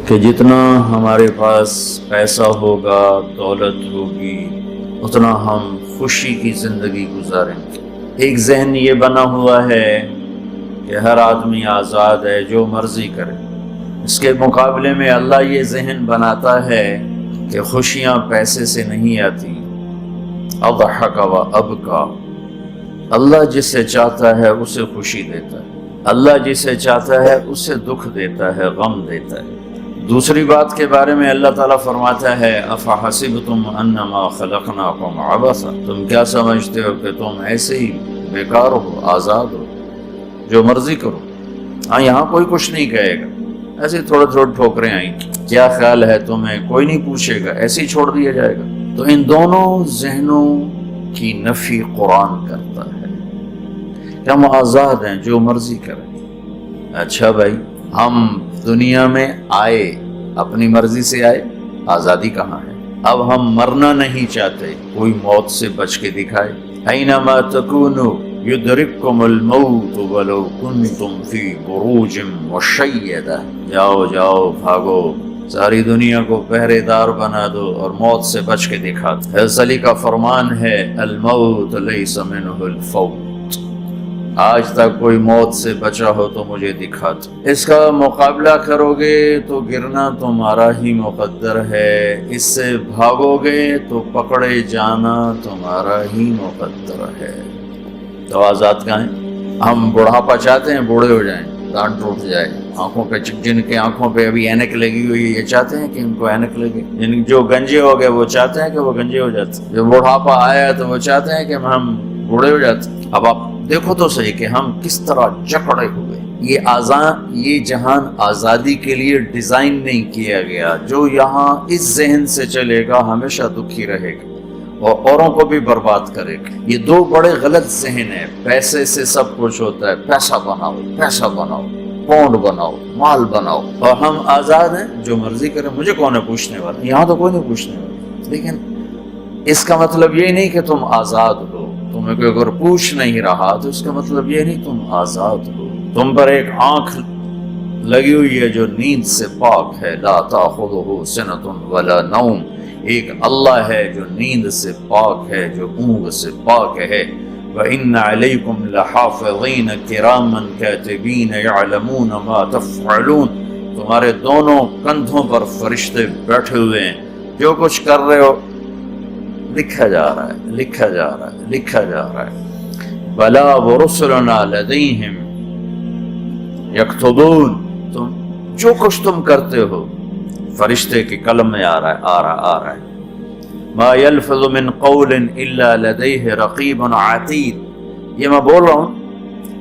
کہ جتنا ہمارے پاس پیسہ ہوگا، دولت ہوگی، اتنا ہم خوشی کی زندگی گزاریں گے۔ ایک ذہن یہ بنا ہوا ہے کہ ہر آدمی آزاد ہے، جو مرضی کرے۔ اس کے مقابلے میں اللہ یہ ذہن بناتا ہے کہ خوشیاں پیسے سے نہیں آتی۔ اضحک و ابکا، اللہ جسے چاہتا ہے اسے خوشی دیتا ہے، اللہ جسے چاہتا ہے اسے دکھ دیتا ہے، غم دیتا ہے۔ دوسری بات کے بارے میں اللہ تعالیٰ فرماتا ہے افحسبتم انما خلقناکم عبثا، تم کیا سمجھتے ہو کہ تم ایسے ہی بیکار ہو، آزاد ہو، جو مرضی کرو۔ ہاں، یہاں کوئی کچھ نہیں کہے گا، ایسے تھوڑے تھوڑے ٹھوکریں آئیں گی، کیا خیال ہے تمہیں، کوئی نہیں پوچھے گا، ایسے ہی چھوڑ دیا جائے گا۔ تو ان دونوں ذہنوں کی نفی قرآن کرتا ہے کہ ہم آزاد ہیں، جو مرضی کریں۔ اچھا بھائی، ہم دنیا میں آئے اپنی مرضی سے آئے، آزادی کہاں ہے؟ اب ہم مرنا نہیں چاہتے، کوئی موت سے بچ کے دکھائے۔ اینما تکونوا یدرککم الموت ولو کنتم فی بروج مشیدہ، جاؤ جاؤ بھاگو، ساری دنیا کو پہرے دار بنا دو اور موت سے بچ کے دکھا دو۔ حضرت علی کا فرمان ہے الموت لیس منہ الفوت، آج تک کوئی موت سے بچا ہو تو مجھے دکھا دو۔ اس کا مقابلہ کرو گے تو گرنا تمہارا ہی مقدر ہے، اس سے بھاگو گے تو پکڑے جانا تمہارا ہی مقدر ہے۔ تو آزاد کہاں ہیں؟ ہم بڑھاپا چاہتے ہیں، بوڑھے ہو جائیں، دانت ٹوٹ جائے، آنکھوں پہ جن کے آنکھوں پہ ابھی اینک لگی ہوئی ہے، یہ چاہتے ہیں کہ ان کو اینک لگے۔ جو گنجے ہو گئے وہ چاہتے ہیں کہ وہ گنجے ہو جاتے ہیں۔ جو بڑھاپا آیا تو وہ چاہتے ہیں کہ ہم بوڑھے ہو جاتے ہیں۔ اب آپ دیکھو تو صحیح کہ ہم کس طرح جکڑے ہوئے۔ یہ جہان آزادی کے لیے ڈیزائن نہیں کیا گیا۔ جو یہاں اس ذہن سے چلے گا ہمیشہ دکھی رہے گا اور اوروں کو بھی برباد کرے گا۔ یہ دو بڑے غلط ذہن ہیں۔ پیسے سے سب کچھ ہوتا ہے، پیسہ بناؤ، پیسہ بناؤ، پونڈ بناؤ، مال بناؤ، اور ہم آزاد ہیں، جو مرضی کریں، مجھے کون ہے پوچھنے والا؟ یہاں تو کوئی نہیں پوچھنے والا۔ لیکن اس کا مطلب یہ نہیں کہ تم آزاد ہو۔ تمہیں کوئی اگر پوچھ نہیں رہا تو اس کا مطلب یہ نہیں تم آزاد ہو۔ تم پر ایک آنکھ لگی ہوئی ہے جو نیند سے پاک ہے، لا تأخذہ سنۃ ولا نوم، ایک اللہ ہے جو نیند سے پاک ہے، جو اونگ سے پاک ہے۔ وَإِنَّ عَلَيْكُمْ لَحَافِظِينَ كِرَامًا كَاتِبِينَ يَعْلَمُونَ مَا تَفْعَلُونَ، تمہارے دونوں کندھوں پر فرشتے بیٹھے ہوئے ہیں، جو کچھ کر رہے ہو لکھا جا رہا ہے، لکھا جا رہا ہے، لکھا جا رہا ہے۔ بَلَا وَرُسُلُنَا لَدَيْهِمْ يَكْتُبُونَ، تم جو کچھ تم کرتے ہو فرشتے کے قلم میں آ رہا ہے۔ ما يلفظ من قول الا لديه رقیب عتید، یہ میں بول رہا ہوں،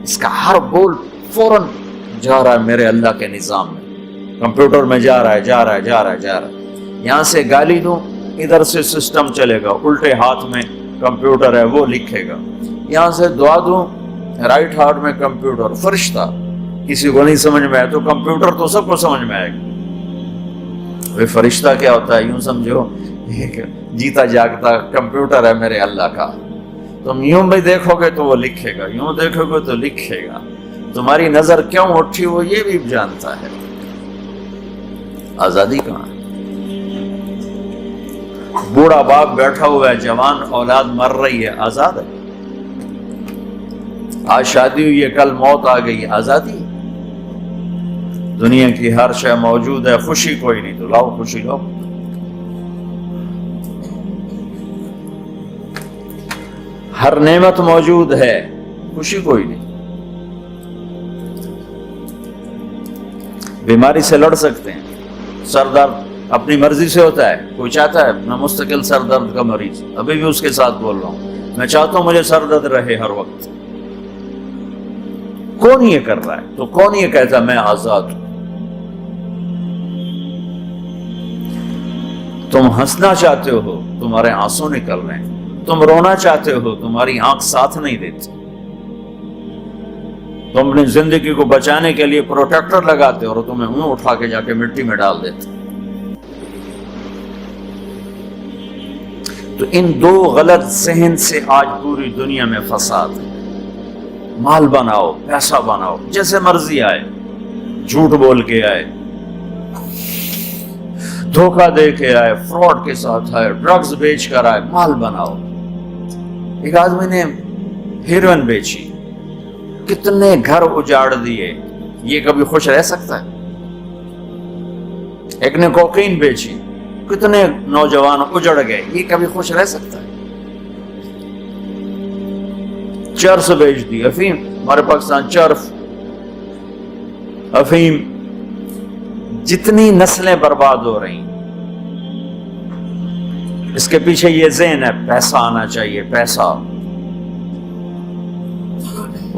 اس کا ہر بول فوراً جا رہا ہے میرے اللہ کے نظام میں، کمپیوٹر میں جا رہا ہے، جا رہا ہے، جا رہا ہے، جا رہا ہے۔ یہاں سے گالی دوں، ادھر سے سسٹم چلے گا، الٹے ہاتھ میں کمپیوٹر ہے، وہ لکھے گا۔ یہاں سے دعا دوں، رائٹ ہاتھ میں کمپیوٹر، فرشتہ، کسی کو نہیں سمجھ میں آئے تو کمپیوٹر تو سب کو سمجھ میں آئے گا۔ وہ فرشتہ کیا ہوتا ہے؟ یوں سمجھو ایک جیتا جاگتا کمپیوٹر ہے میرے اللہ کا۔ تم یوں بھی دیکھو گے تو وہ لکھے گا، یوں دیکھو گے تو لکھے گا۔ تمہاری نظر کیوں اٹھی وہ یہ بھی جانتا ہے۔ آزادی کہاں ہے؟ بوڑھا باپ بیٹھا ہوا ہے، جوان اولاد مر رہی ہے، آزاد ہے۔ آج شادی ہوئی ہے، کل موت آ گئی، آزادی ہے۔ دنیا کی ہر شے موجود ہے، خوشی کوئی نہیں، تو لاؤ خوشی لاؤ۔ ہر نعمت موجود ہے، خوشی کوئی نہیں۔ بیماری سے لڑ سکتے ہیں، سر درد اپنی مرضی سے ہوتا ہے، کوئی چاہتا ہے میں مستقل سر درد کا مریض، ابھی بھی اس کے ساتھ بول رہا ہوں، میں چاہتا ہوں مجھے سر درد رہے ہر وقت۔ کون یہ کر رہا ہے؟ تو کون یہ کہتا ہے میں آزاد ہوں؟ تم ہنسنا چاہتے ہو، تمہارے آنسو نکل رہے ہیں۔ تم رونا چاہتے ہو، تمہاری آنکھ ساتھ نہیں دیتی۔ تم اپنی زندگی کو بچانے کے لیے پروٹیکٹر لگاتے ہو اور تمہیں منہ اٹھا کے جا کے مٹی میں ڈال دیتے۔ تو ان دو غلط ذہن سے آج پوری دنیا میں فساد ہے۔ مال بناؤ، پیسہ بناؤ، جیسے مرضی آئے، جھوٹ بول کے آئے، دھوکہ دے کے آئے، فراڈ کے ساتھ آئے، ڈرگز بیچ کر آئے، مال بناؤ۔ ایک آدمی نے ہیروئن بیچی، کتنے گھر اجاڑ دیے، یہ کبھی خوش رہ سکتا ہے؟ ایک نے کوکین بیچی، کتنے نوجوان اجڑ گئے، یہ کبھی خوش رہ سکتا ہے؟ چرس بیچ دی، افیم، ہمارے پاکستان چرس، افیم، جتنی نسلیں برباد ہو رہی، اس کے پیچھے یہ ذہن ہے پیسہ آنا چاہیے، پیسہ۔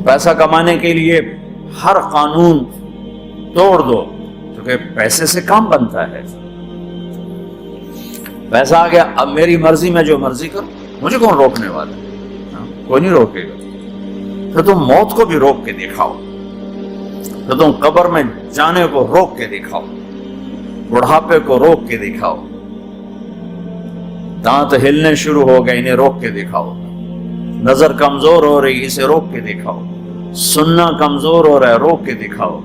پیسہ کمانے کے لیے ہر قانون توڑ دو، کیونکہ پیسے سے کام بنتا ہے۔ پیسہ آ گیا، اب میری مرضی میں جو مرضی کرو، مجھے کون روکنے والا ہے؟ کوئی نہیں روکے گا۔ پھر تم موت کو بھی روک کے دکھاؤ، پھر تم قبر میں جانے کو روک کے دکھاؤ، بڑھاپے کو روک کے دکھاؤ، دانت ہلنے شروع ہو گئے، انہیں روک کے دکھاؤ، نظر کمزور ہو رہی، اسے روک کے دکھاؤ، سننا کمزور ہو رہا ہے، روک کے دکھاؤ،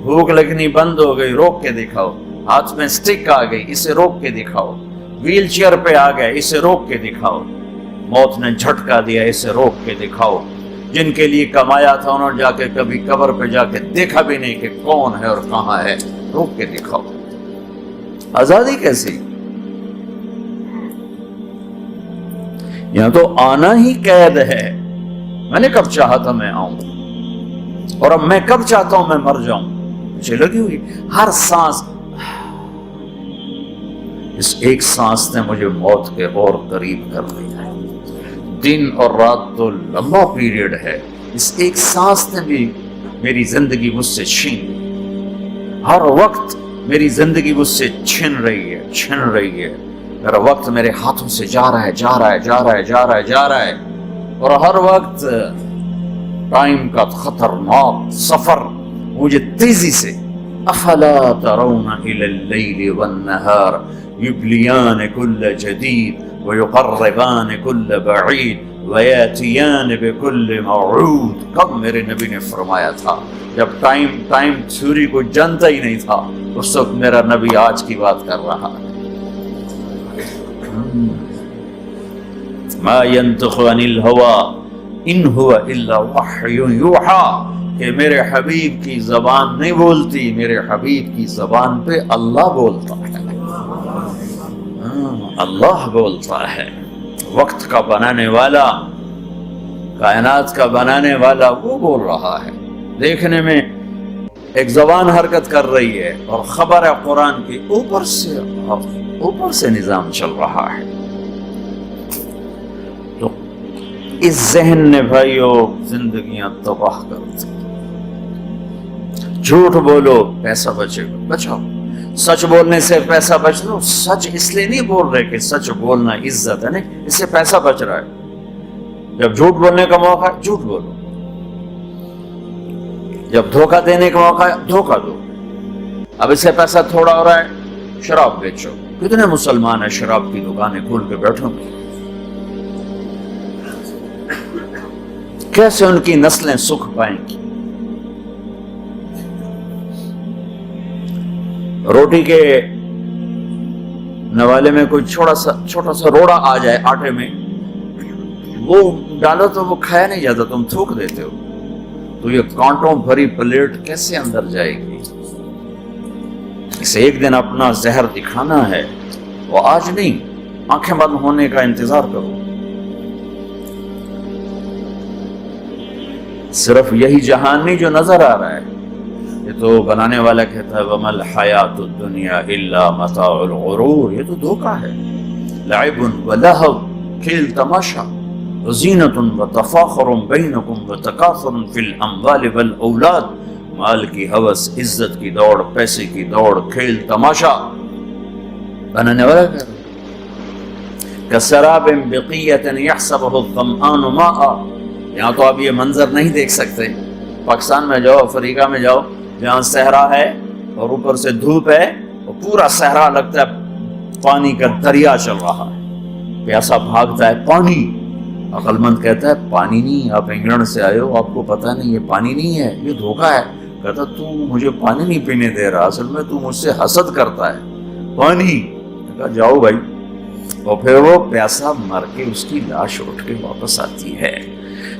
بھوک لگنی بند ہو گئی، روک کے دکھاؤ، ہاتھ میں سٹک آ گئی، اسے روک کے دکھاؤ، ویل چیئر پہ آ گئے، اسے روک کے دکھاؤ، موت نے جھٹکا دیا، اسے روک کے دکھاؤ۔ جن کے لیے کمایا تھا انہوں نے جا کے کبھی قبر پہ جا کے دیکھا بھی نہیں کہ کون ہے اور کہاں ہے، روک کے دکھاؤ۔ آزادی کیسی؟ یہاں تو آنا ہی قید ہے۔ میں نے کب چاہا تھا میں آؤں، اور اب میں کب چاہتا ہوں میں مر جاؤں، مجھے لگی ہوئی ہر سانس، اس ایک سانس نے مجھے موت کے اور قریب کر دیا ہے۔ دن اور رات تو لمبا پیریڈ ہے، اس ایک سانس نے بھی میری زندگی مجھ سے چھین لی۔ ہر وقت میری زندگی مجھ سے چھن رہی ہے، چھن رہی ہے۔ میرا وقت میرے ہاتھوں سے جا رہا ہے، جا رہا ہے، جا رہا ہے، جا رہا ہے، جا رہا ہے، اور ہر وقت ٹائم کا خطرناک سفر مجھے تیزی سے افلا ترون الى اللیل والنہار یبلیان کل جدید ویقربان کل بعید ویاتیان بکل موعود۔ کب میرے نبی نے فرمایا تھا؟ جب ٹائم تھیوری کو جانتا ہی نہیں تھا، اس وقت میرا نبی آج کی بات کر رہا ہے۔ ما ينطق عن الهوى ان هو الا وحی یوحی، کہ میرے حبیب کی زبان نہیں بولتی، میرے حبیب کی زبان پہ اللہ بولتا ہے، اللہ بولتا ہے۔ وقت کا بنانے والا، کائنات کا بنانے والا وہ بول رہا ہے۔ دیکھنے میں ایک زبان حرکت کر رہی ہے اور خبر ہے قرآن کی، اوپر سے نظام چل رہا ہے۔ تو اس ذہن نے بھائیو زندگیاں تباہ کر دی۔ جھوٹ بولو پیسہ بچے گا، بچاؤ۔ سچ بولنے سے پیسہ بچ لو، سچ اس لیے نہیں بول رہے کہ سچ بولنا عزت ہے، نہیں، اس سے پیسہ بچ رہا ہے۔ جب جھوٹ بولنے کا موقع ہے جھوٹ بولو، جب دھوکہ دینے کا موقع ہے دھوکہ دو۔ اب اس سے پیسہ تھوڑا ہو رہا ہے، شراب بیچو۔ کتنے مسلمان ہیں شراب کی دکانیں کھول کے بیٹھو گے؟ کیسے ان کی نسلیں سکھ پائیں گی؟ روٹی کے نوالے میں کوئی چھوٹا سا روڑا آ جائے آٹے میں، وہ ڈالو تو وہ کھایا نہیں جاتا، تم تھوک دیتے ہو، تو یہ کانٹوں بھری پلیٹ کیسے اندر جائے گی؟ اسے ایک دن اپنا زہر دکھانا ہے، وہ آج نہیں، آنکھیں بند ہونے کا انتظار کرو۔ صرف یہی جہان نہیں جو نظر آ رہا ہے، یہ تو بنانے والا کہتا ہے وَمَا الْحَيَاةُ الدُّنْيَا إِلَّا مَتَاعُ الْغُرُورِ، یہ تو دھوکہ ہے۔ لَعِبٌ وَلَهْوٌ، کھیل تماشا، وَزِينَةٌ وَتَفَاخُرٌ بَيْنَكُمْ وَتَكَاثُرٌ فِي الْأَمْوَالِ وَالْأَوْلَادِ، مال کی ہوس، عزت کی دوڑ، پیسے کی دوڑ، کھیل تماشا۔ بنانے والا کہتا ہے كَسَرَابٍ بِقِيَّةٍ يَحْسَبُهُ الظَّمْآنُ مَاءً، یہاں تو آپ یہ منظر نہیں دیکھ سکتے۔ پاکستان میں جاؤ، افریقہ میں جاؤ، جہاں صحرا ہے اور اوپر سے دھوپ ہے، اور پورا صحرا لگتا ہے پانی کا دریا چل رہا ہے، پیاسا بھاگتا ہے پانی۔ عقل مند کہتا ہے پانی نہیں، آپ انگلینڈ سے آئے ہو، آپ کو پتہ نہیں یہ پانی نہیں ہے، یہ دھوکہ ہے۔ کہتا تو مجھے پانی نہیں پینے دے رہا، اصل میں تو مجھ سے حسد کرتا ہے۔ پانی نے کہا جاؤ بھائی. اور پھر وہ پیاسا مر کے اس کی لاش اٹھ کے واپس آتی ہے.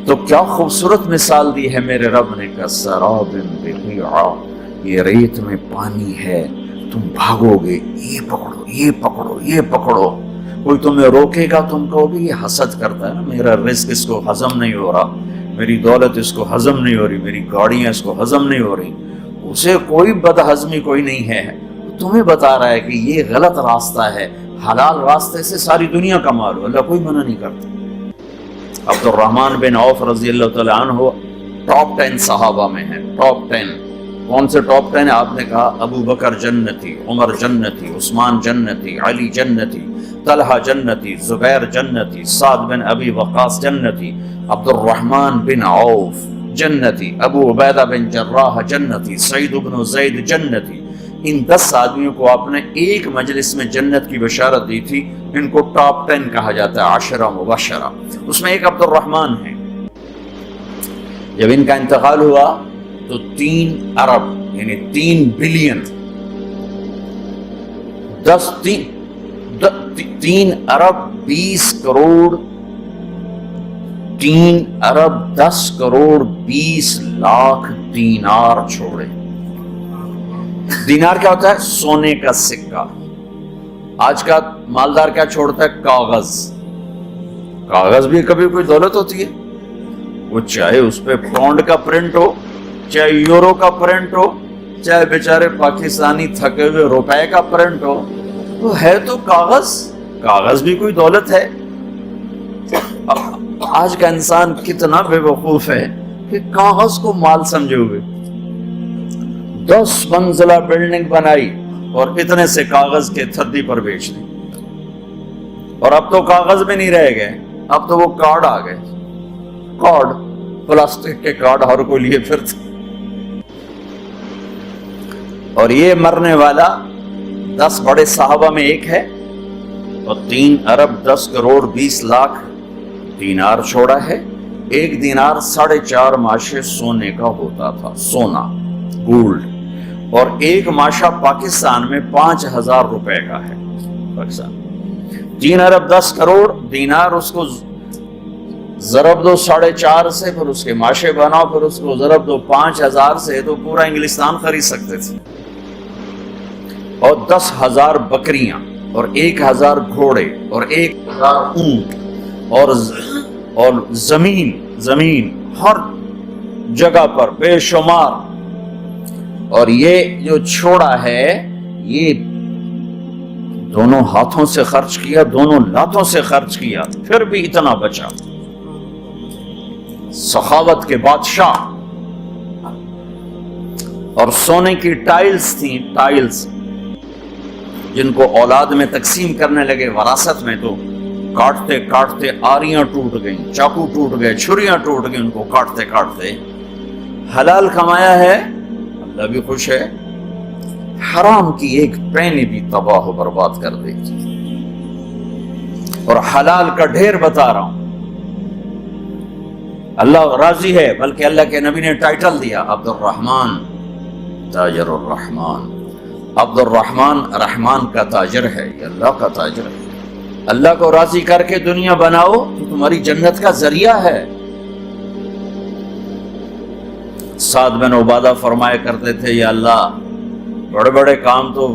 تو کیا خوبصورت مثال دی ہے میرے رب نے. کسراب بقیعہ، یہ ریت میں پانی ہے، تم بھاگو گے، یہ پکڑو یہ پکڑو یہ پکڑو. کوئی تمہیں روکے گا، تم کہو گے یہ حسد کرتا ہے نا، میرا رزق اس کو ہضم نہیں ہو رہا، میری دولت اس کو ہضم نہیں ہو رہی، میری گاڑیاں اس کو ہضم نہیں ہو رہی. اسے کوئی بد ہضمی کوئی نہیں ہے، تمہیں بتا رہا ہے کہ یہ غلط راستہ ہے، حلال راستے سے ساری دنیا کما لو. اللہ کوئی منع نہیں کرتا. عبد الرحمن بن عوف رضی اللہ تعالیٰ عنہ ٹاپ 10 صحابہ میں ہیں. ٹاپ 10 کون سے ٹاپ 10 ہے؟ آپ نے کہا ابو بکر جنتی، عمر جنتی، عثمان جنتی، علی جنتی، طلحہ جنتی، زبیر جنتی، سعد بن ابی وقاص جنتی، عبد الرحمن بن عوف جنتی، ابو عبیدہ بن جراح جنتی، سعید بن زید جنتی. ان 10 آدمیوں کو آپ نے ایک مجلس میں جنت کی بشارت دی تھی. ان کو ٹاپ 10 کہا جاتا ہے، 10 مبشرہ. اس میں ایک عبد الرحمن ہے. جب ان کا انتقال ہوا تو 3 ارب یعنی 3 بلین 3 ارب 20 کروڑ 3 ارب 10 کروڑ 20 لاکھ دینار چھوڑے. دینار کیا ہوتا ہے؟ سونے کا سکہ. آج کا مالدار کیا چھوڑتا ہے؟ کاغذ. کاغذ بھی کبھی کوئی دولت ہوتی ہے. وہ چاہے اس پہ پاؤنڈ کا پرنٹ ہو، چاہے یورو کا پرنٹ ہو، چاہے بیچارے پاکستانی تھکے ہوئے روپے کا پرنٹ ہو، وہ ہے تو کاغذ. کاغذ بھی کوئی دولت ہے. آج کا انسان کتنا بے وقوف ہے کہ کاغذ کو مال سمجھے ہوئے. 10 منزلہ بلڈنگ بنائی اور اتنے سے کاغذ کے تھدی پر بیچ دی. اور اب تو کاغذ بھی نہیں رہ گئے، اب تو وہ کارڈ آ گئے. کارڈ، پلاسٹک کے کارڈ ہر کوئی لیے پھرتا. اور یہ مرنے والا 10 بڑے صحابہ میں ایک ہے اور 3 ارب 10 کروڑ 20 لاکھ دینار چھوڑا ہے. ایک دینار 4.5 ماشے سونے کا ہوتا تھا، سونا، گولڈ. اور ایک ماشا پاکستان میں 5,000 روپے کا ہے. پاکستان 3 ارب 10 کروڑ دینار، اس کو ضرب دو 4.5 سے، پھر اس کے ماشے بناؤ، پھر اس کو ضرب دو 5,000 سے، تو پورا انگلستان خرید سکتے تھے. اور 10,000 بکریاں اور 1,000 گھوڑے اور 1,000 اونٹ اور زمین ہر جگہ پر بے شمار. اور یہ جو چھوڑا ہے یہ دونوں ہاتھوں سے خرچ کیا، دونوں لاتوں سے خرچ کیا، پھر بھی اتنا بچا. سخاوت کے بادشاہ. اور سونے کی ٹائلز تھیں، ٹائلز جن کو اولاد میں تقسیم کرنے لگے وراثت میں، تو کاٹتے کاٹتے آریاں ٹوٹ گئیں، چاقو ٹوٹ گئے، چھریاں ٹوٹ گئیں، ان کو کاٹتے کاٹتے. حلال کمایا ہے، اللہ بھی خوش ہے. حرام کی ایک پینی بھی تباہ و برباد کر دے گی. اور حلال کا ڈھیر بتا رہا ہوں. اللہ راضی ہے، بلکہ اللہ کے نبی نے ٹائٹل دیا عبد الرحمن تاجر الرحمن. عبد الرحمن رحمان کا تاجر ہے، یہ اللہ کا تاجر ہے. اللہ کو راضی کر کے دنیا بناؤ تو تمہاری جنت کا ذریعہ ہے. سعد بن عبادہ فرمایا کرتے تھے، یا اللہ بڑے بڑے کام تو،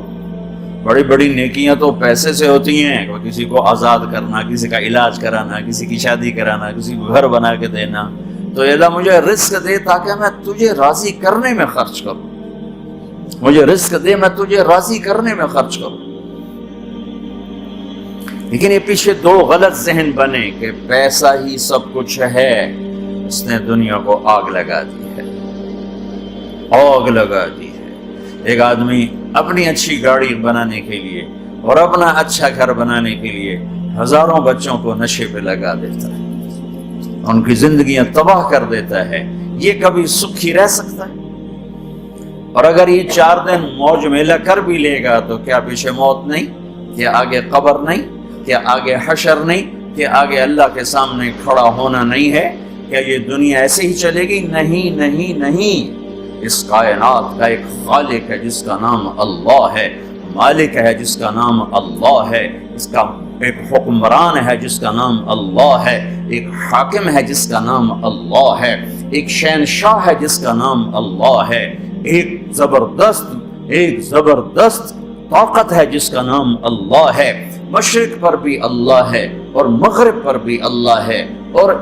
بڑی بڑی نیکیاں تو پیسے سے ہوتی ہیں. کسی کو آزاد کرنا، کسی کا علاج کرانا، کسی کی شادی کرانا، کسی کو گھر بنا کے دینا. تو اللہ مجھے رزق دے تاکہ میں تجھے راضی کرنے میں خرچ کروں. مجھے رزق دے، میں تجھے راضی کرنے میں خرچ کروں. لیکن یہ پیچھے 2 غلط ذہن بنے کہ پیسہ ہی سب کچھ ہے. اس نے دنیا کو آگ لگا دی ہے، آگ لگا دی ہے. ایک آدمی اپنی اچھی گاڑی بنانے کے لیے اور اپنا اچھا گھر بنانے کے لیے ہزاروں بچوں کو نشے پہ لگا دیتا ہے، ان کی زندگیاں تباہ کر دیتا ہے. یہ کبھی سکھی رہ سکتا ہے؟ اور اگر یہ 4 دن موج میلہ کر بھی لے گا تو کیا پیچھے موت نہیں؟ کیا آگے قبر نہیں؟ کیا آگے حشر نہیں؟ کیا آگے اللہ کے سامنے کھڑا ہونا نہیں ہے؟ کیا یہ دنیا ایسے ہی چلے گی؟ نہیں نہیں نہیں. اس کائنات کا ایک خالق ہے جس کا نام اللہ ہے. مالک ہے جس کا نام اللہ ہے، اس کا ایک حکمران ہے جس کا نام اللہ ہے، ایک حاکم ہے جس کا نام اللہ ہے، ایک شہنشاہ ہے جس کا نام اللہ ہے، ایک زبردست طاقت ہے جس کا نام اللہ ہے، مشرق پر بھی اللہ ہے اور مغرب پر بھی اللہ ہے اور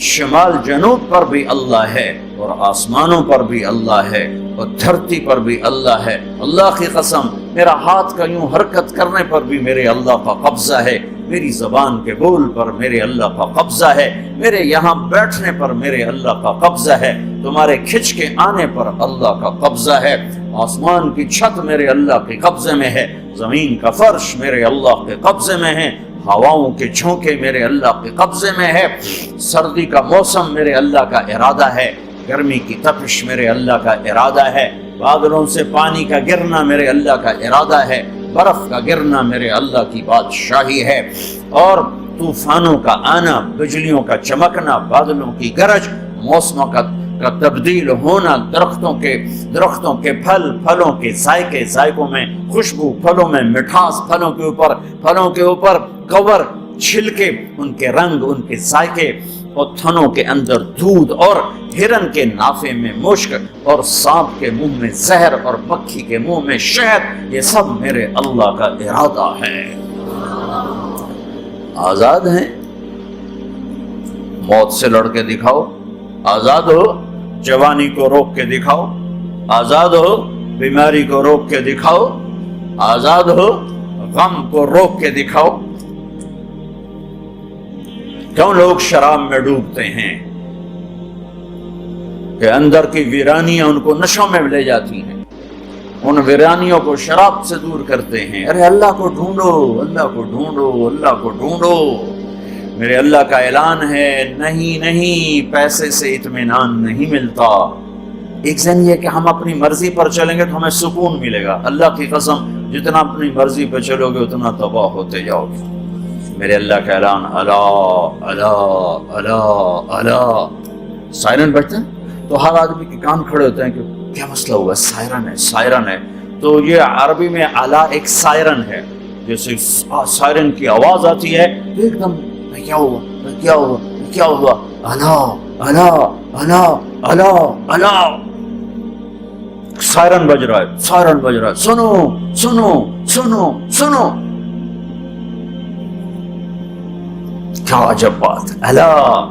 شمال جنوب پر بھی اللہ ہے اور آسمانوں پر بھی اللہ ہے اور دھرتی پر بھی اللہ ہے۔ اللہ کی قسم، میرا ہاتھ کا یوں حرکت کرنے پر بھی میرے اللہ کا قبضہ ہے، میری زبان کے بول پر میرے اللہ کا قبضہ ہے، میرے یہاں بیٹھنے پر میرے اللہ کا قبضہ ہے، تمہارے کھچ کے آنے پر اللہ کا قبضہ ہے، آسمان کی چھت میرے اللہ کے قبضے میں ہے، زمین کا فرش میرے اللہ کے قبضے میں ہے، ہواؤں کے جھونکے میرے اللہ کے قبضے میں ہے، سردی کا موسم میرے اللہ کا ارادہ ہے، گرمی کی تپش میرے اللہ کا ارادہ ہے، بادلوں سے پانی کا گرنا میرے اللہ کا ارادہ ہے، برف کا گرنا میرے اللہ کی بادشاہی ہے، اور طوفانوں کا آنا، بجلیوں کا چمکنا، بادلوں کی گرج، موسموں کا تبدیل ہونا، درختوں کے پھلوں کے ذائقوں میں خوشبو، پھلوں میں مٹھاس، پھلوں کے اوپر کور، چھلکے، ان کے رنگ، ان کے ذائقے، اور تھنوں کے اندر دودھ، اور ہرن کے نافے میں مشک، اور سانپ کے منہ میں زہر، اور مکھی کے منہ میں شہد، یہ سب میرے اللہ کا ارادہ ہے۔ آزاد ہیں، موت سے لڑ کے دکھاؤ، آزاد ہو، جوانی کو روک کے دکھاؤ، آزاد ہو، بیماری کو روک کے دکھاؤ، آزاد ہو، غم کو روک کے دکھاؤ۔ کیوں لوگ شراب میں ڈوبتے ہیں؟ کہ اندر کی ویرانیاں ان کو نشوں میں لے جاتی ہیں، ان ویرانیوں کو شراب سے دور کرتے ہیں۔ ارے اللہ کو ڈھونڈو، اللہ کو ڈھونڈو، اللہ کو ڈھونڈو۔ میرے اللہ کا اعلان ہے، نہیں پیسے سے اطمینان نہیں ملتا۔ ایک ذہن یہ کہ ہم اپنی مرضی پر چلیں گے تو ہمیں سکون ملے گا۔ اللہ کی قسم، جتنا اپنی مرضی پہ چلو گے اتنا تباہ ہوتے جاؤ گے۔ میرے اللہ کا اعلان، اللہ اللہ اللہ اللہ۔ سائرن بجتے ہیں تو ہر آدمی کے کان کھڑے ہوتے ہیں کہ کیا مسئلہ ہوا؟ سائرن ہے۔ تو یہ عربی میں اعلیٰ ایک سائرن ہے، جیسے سائرن کی آواز آتی ہے تو ایک دم کیا ہوا؟ اللہ اللہ اللہ اللہ اللہ، سائرن بج رہا ہے، سنو سنو سنو سنو۔ کیا عجب بات ہے۔ اللہ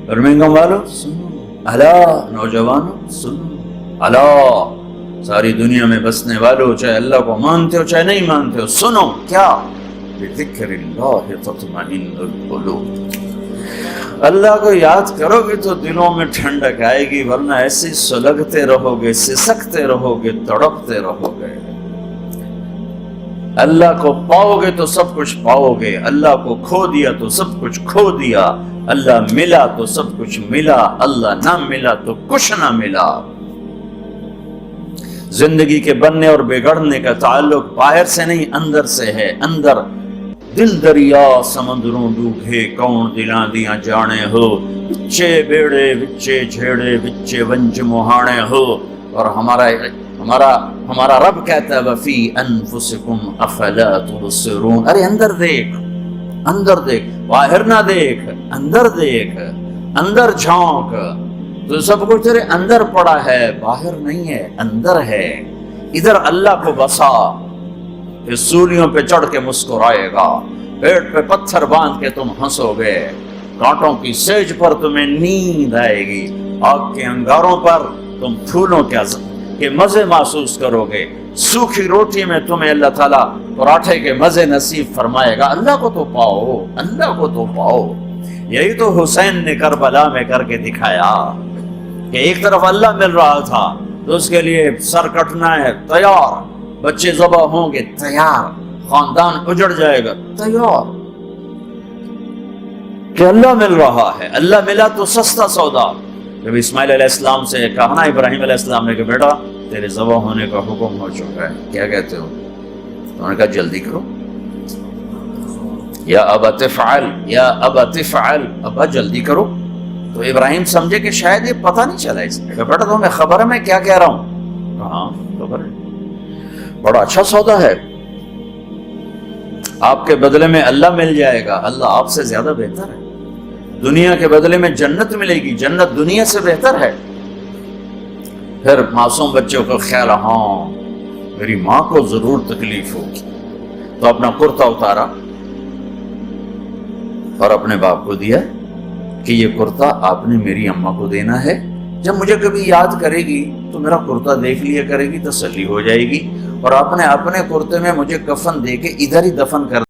برمنگم والوں سنو، اللہ نوجوانوں سنو، اللہ ساری دنیا میں بسنے والوں، چاہے اللہ کو مانتے ہو چاہے نہیں مانتے ہو، سنو۔ کیا؟ بذکر اللہ تطمئن القلوب۔ اللہ کو یاد کرو گے تو دلوں میں ٹھنڈک آئے گی، ورنہ ایسے سلگتے رہو گے، سسکتے رہو گے، تڑپتے رہو گے۔ اللہ کو پاؤ گے تو سب کچھ پاؤ گے، اللہ کو کھو دیا تو سب کچھ کھو دیا، اللہ ملا تو سب کچھ ملا، اللہ نہ ملا تو کچھ نہ ملا۔ زندگی کے بننے اور بگڑنے کا تعلق باہر سے نہیں اندر سے ہے۔ اندر دل دریا سمندروں ڈوبے، کون دلاں دیاں جانے ہو، بچے بیڑے بچے جھیڑے بچے ونج مہانے ہو۔ اور ہمارا رب کہتا ہے وفی انفسکم افلا تبصرون۔ ارے اندر دیکھ، باہر نہ دیکھ، اندر جھانک، تو سب کچھ تیرے اندر پڑا ہے، باہر نہیں ہے، اندر ہے۔ ادھر اللہ کو بسا، پھر سولیوں پہ چڑھ کے مسکرائے گا، پیٹ پہ پتھر باندھ کے تم ہنسو گے، کانٹوں کی سیج پر تمہیں نیند آئے گی، آگ کے انگاروں پر تم پھولوں کے مزے محسوس کرو گے، سوکھی روٹی میں تمہیں اللہ تعالیٰ پراٹھے کے مزے نصیب فرمائے گا۔ اللہ کو تو پاؤ۔ یہی تو حسین نے کربلا میں کر کے دکھایا کہ ایک طرف اللہ مل رہا تھا تو اس کے لیے سر کٹنا ہے، تیار، بچے ذبح ہوں گے، تیار، خاندان اجڑ جائے گا، تیار، کہ اللہ مل رہا ہے۔ اللہ ملا تو سستا سودا۔ جب اسماعیل علیہ السلام سے کہا نا ابراہیم علیہ السلام نے کہ بیٹا تیرے ذبح ہونے کا حکم ہو چکا ہے، کیا کہتے ہو؟ انہوں نے کہا جلدی کرو، یا ابت فعل، ابا جلدی کرو۔ تو ابراہیم سمجھے کہ شاید یہ پتہ نہیں چلا اس نے، کہ بیٹا تمہیں خبر ہے میں کیا کہہ رہا ہوں؟ ہاں خبر ہے۔ بڑا اچھا سودا ہے، آپ کے بدلے میں اللہ مل جائے گا، اللہ آپ سے زیادہ بہتر ہے، دنیا کے بدلے میں جنت ملے گی، جنت دنیا سے بہتر ہے۔ پھر معصوم بچوں کو خیال، ہاں میری ماں کو ضرور تکلیف ہوگی، تو اپنا کرتا اتارا اور اپنے باپ کو دیا کہ یہ کرتا آپ نے میری اماں کو دینا ہے، جب مجھے کبھی یاد کرے گی تو میرا کرتا دیکھ لیا کرے گی، تسلی ہو جائے گی، اور آپ نے اپنے کرتے میں مجھے کفن دے کے ادھر ہی دفن کر